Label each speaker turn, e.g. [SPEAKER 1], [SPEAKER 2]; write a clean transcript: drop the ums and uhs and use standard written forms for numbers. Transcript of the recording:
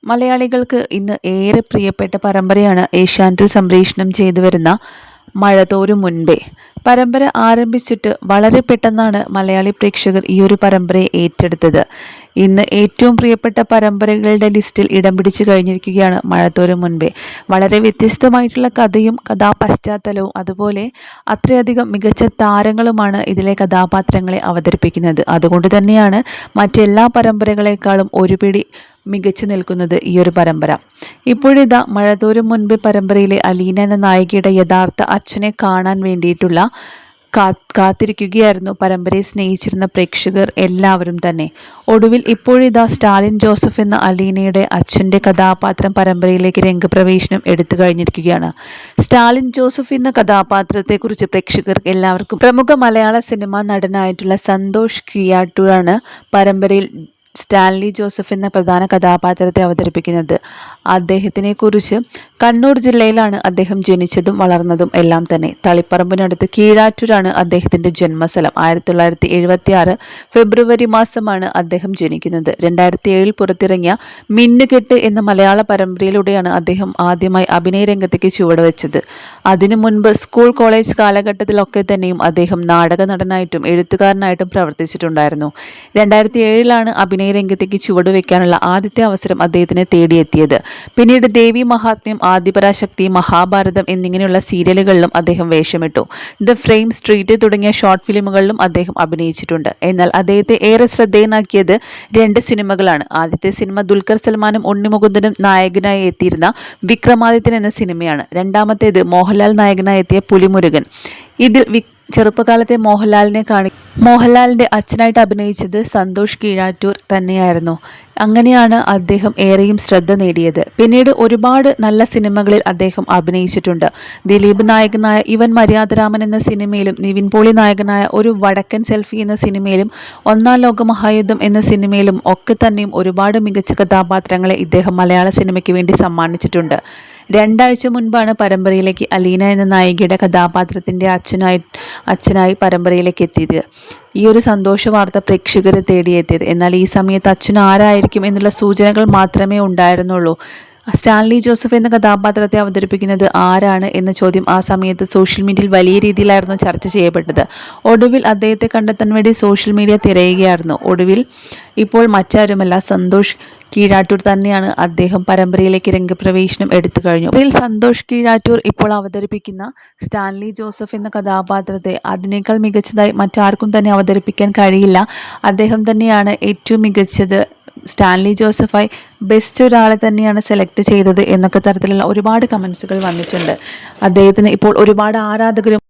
[SPEAKER 1] മലയാളികൾക്ക് ഇന്ന് ഏറെ പ്രിയപ്പെട്ട പരമ്പരയാണ് ഏഷ്യാനെറ്റിൽ സംപ്രേഷണം ചെയ്തു വരുന്ന മഴ തോരും മുൻപേ. പരമ്പര ആരംഭിച്ചിട്ട് വളരെ പെട്ടെന്നാണ് മലയാളി പ്രേക്ഷകർ ഈ ഒരു പരമ്പരയെ ഏറ്റെടുത്തത്. ഇന്ന് ഏറ്റവും പ്രിയപ്പെട്ട പരമ്പരകളുടെ ലിസ്റ്റിൽ ഇടം പിടിച്ചു കഴിഞ്ഞിരിക്കുകയാണ് മഴ തോരും മുൻപേ. വളരെ വ്യത്യസ്തമായിട്ടുള്ള കഥയും കഥാപശ്ചാത്തലവും അതുപോലെ അത്രയധികം മികച്ച താരങ്ങളുമാണ് ഇതിലെ കഥാപാത്രങ്ങളെ അവതരിപ്പിക്കുന്നത്. അതുകൊണ്ട് തന്നെയാണ് മറ്റെല്ലാ പരമ്പരകളെക്കാളും ഒരു പിടി മികച്ചു നിൽക്കുന്നത് ഈ ഒരു പരമ്പര. ഇപ്പോഴിതാ മഴ തോരും മുൻപ് പരമ്പരയിലെ അലീന എന്ന നായികയുടെ യഥാർത്ഥ അച്ഛനെ കാണാൻ വേണ്ടിയിട്ടുള്ള കാത്തിരിക്കുകയായിരുന്നു പരമ്പരയെ സ്നേഹിച്ചിരുന്ന പ്രേക്ഷകർ എല്ലാവരും തന്നെ. ഒടുവിൽ ഇപ്പോഴിതാ സ്റ്റാലിൻ ജോസഫ് എന്ന അലീനയുടെ അച്ഛൻ്റെ കഥാപാത്രം പരമ്പരയിലേക്ക് രംഗപ്രവേശനം എടുത്തു കഴിഞ്ഞിരിക്കുകയാണ്. സ്റ്റാലിൻ ജോസഫ് എന്ന കഥാപാത്രത്തെക്കുറിച്ച് പ്രേക്ഷകർക്ക് എല്ലാവർക്കും പ്രമുഖ മലയാള സിനിമാ നടനായിട്ടുള്ള സന്തോഷ് കീഴാറ്റൂരാണ് പരമ്പരയിൽ സ്റ്റാൻലി ജോസഫ് എന്ന പ്രധാന കഥാപാത്രത്തെ അവതരിപ്പിക്കുന്നത്. അദ്ദേഹത്തിനെ കുറിച്ച് കണ്ണൂർ ജില്ലയിലാണ് അദ്ദേഹം ജനിച്ചതും വളർന്നതും എല്ലാം തന്നെ. തളിപ്പറമ്പിനടുത്ത് കീഴാറ്റൂരാണ് അദ്ദേഹത്തിൻ്റെ ജന്മസ്ഥലം. 1976 ഫെബ്രുവരി മാസമാണ് അദ്ദേഹം ജനിക്കുന്നത്. 2007 പുറത്തിറങ്ങിയ മിന്നുകെട്ട് എന്ന മലയാള പരമ്പരയിലൂടെയാണ് അദ്ദേഹം ആദ്യമായി അഭിനയ രംഗത്തേക്ക് ചുവടുവെച്ചത്. അതിനു മുൻപ് സ്കൂൾ കോളേജ് കാലഘട്ടത്തിലൊക്കെ തന്നെയും അദ്ദേഹം നാടക നടനായിട്ടും എഴുത്തുകാരനായിട്ടും പ്രവർത്തിച്ചിട്ടുണ്ടായിരുന്നു. 2007 അഭിനയ രംഗത്തേക്ക് ചുവടുവെക്കാനുള്ള ആദ്യത്തെ അവസരം അദ്ദേഹത്തിന് തേടിയെത്തിയത്. പിന്നീട് ദേവി മഹാത്മ്യം, ആദിപരാശക്തി, മഹാഭാരതം എന്നിങ്ങനെയുള്ള സീരിയലുകളിലും അദ്ദേഹം വേഷമിട്ടു. ദ ഫ്രെയിം, സ്ട്രീറ്റ് തുടങ്ങിയ ഷോർട്ട് ഫിലിമുകളിലും അദ്ദേഹം അഭിനയിച്ചിട്ടുണ്ട്. എന്നാൽ അദ്ദേഹത്തെ ഏറെ ശ്രദ്ധേയനാക്കിയത് 2 സിനിമകളാണ്. ആദ്യത്തെ സിനിമ ദുൽഖർ സൽമാനും ഉണ്ണിമുകുന്ദനും നായകനായി എത്തിയിരുന്ന വിക്രമാദിത്യൻ എന്ന സിനിമയാണ്. രണ്ടാമത്തേത് മോഹൻലാൽ നായകനായി എത്തിയ പുലിമുരുകൻ. ഇതിൽ ചെറുപ്പകാലത്തെ മോഹൻലാലിന്റെ അച്ഛനായിട്ട് അഭിനയിച്ചത് സന്തോഷ് കീഴാറ്റൂർ തന്നെയായിരുന്നു. അങ്ങനെയാണ് അദ്ദേഹം ഏറെയും ശ്രദ്ധ നേടിയത്. പിന്നീട് ഒരുപാട് നല്ല സിനിമകളിൽ അദ്ദേഹം അഭിനയിച്ചിട്ടുണ്ട്. ദിലീപ് നായകനായ ഇവൻ മര്യാദരാമൻ എന്ന സിനിമയിലും നിവിൻ പോളി നായകനായ ഒരു വടക്കൻ സെൽഫി എന്ന സിനിമയിലും ഒന്നാം ലോക മഹായുദ്ധം എന്ന സിനിമയിലും ഒക്കെ തന്നെയും ഒരുപാട് മികച്ച കഥാപാത്രങ്ങളെ ഇദ്ദേഹം മലയാള സിനിമയ്ക്ക് വേണ്ടി സമ്മാനിച്ചിട്ടുണ്ട്. 2 ആഴ്ച മുൻപാണ് പരമ്പരയിലേക്ക് അലീന എന്ന നായികയുടെ കഥാപാത്രത്തിൻ്റെ അച്ഛനായി പരമ്പരയിലേക്ക് എത്തിയത്. ഈ ഒരു സന്തോഷ വാർത്ത പ്രേക്ഷകരെ തേടിയെത്തിയത്. എന്നാൽ ഈ സമയത്ത് അച്ഛൻ ആരായിരിക്കും എന്നുള്ള സൂചനകൾ മാത്രമേ ഉണ്ടായിരുന്നുള്ളൂ. സ്റ്റാൻലി ജോസഫ് എന്ന കഥാപാത്രത്തെ അവതരിപ്പിക്കുന്നത് ആരാണ് എന്ന ചോദ്യം ആ സമയത്ത് സോഷ്യൽ മീഡിയയിൽ വലിയ രീതിയിലായിരുന്നു ചർച്ച ചെയ്യപ്പെട്ടത്. ഒടുവിൽ അദ്ദേഹത്തെ കണ്ടെത്താൻ വേണ്ടി സോഷ്യൽ മീഡിയ തിരയുകയായിരുന്നു. ഒടുവിൽ ഇപ്പോൾ മറ്റാരുമല്ല, സന്തോഷ് കീഴാറ്റൂർ തന്നെയാണ്. അദ്ദേഹം പരമ്പരയിലേക്ക് രംഗപ്രവേശനം എടുത്തു കഴിഞ്ഞു. ഇതിൽ സന്തോഷ് കീഴാറ്റൂർ ഇപ്പോൾ അവതരിപ്പിക്കുന്ന സ്റ്റാൻലി ജോസഫ് എന്ന കഥാപാത്രത്തെ അതിനേക്കാൾ മികച്ചതായി മറ്റാർക്കും തന്നെ അവതരിപ്പിക്കാൻ കഴിയില്ല. അദ്ദേഹം തന്നെയാണ് ഏറ്റവും മികച്ചത്. സ്റ്റാൻലി ജോസഫായി ബെസ്റ്റ് ഒരാളെ തന്നെയാണ് സെലക്ട് ചെയ്തത് എന്നൊക്കെ തരത്തിലുള്ള ഒരുപാട് കമൻസുകൾ വന്നിട്ടുണ്ട്. അദ്ദേഹത്തിന് ഇപ്പോൾ ഒരുപാട് ആരാധകരും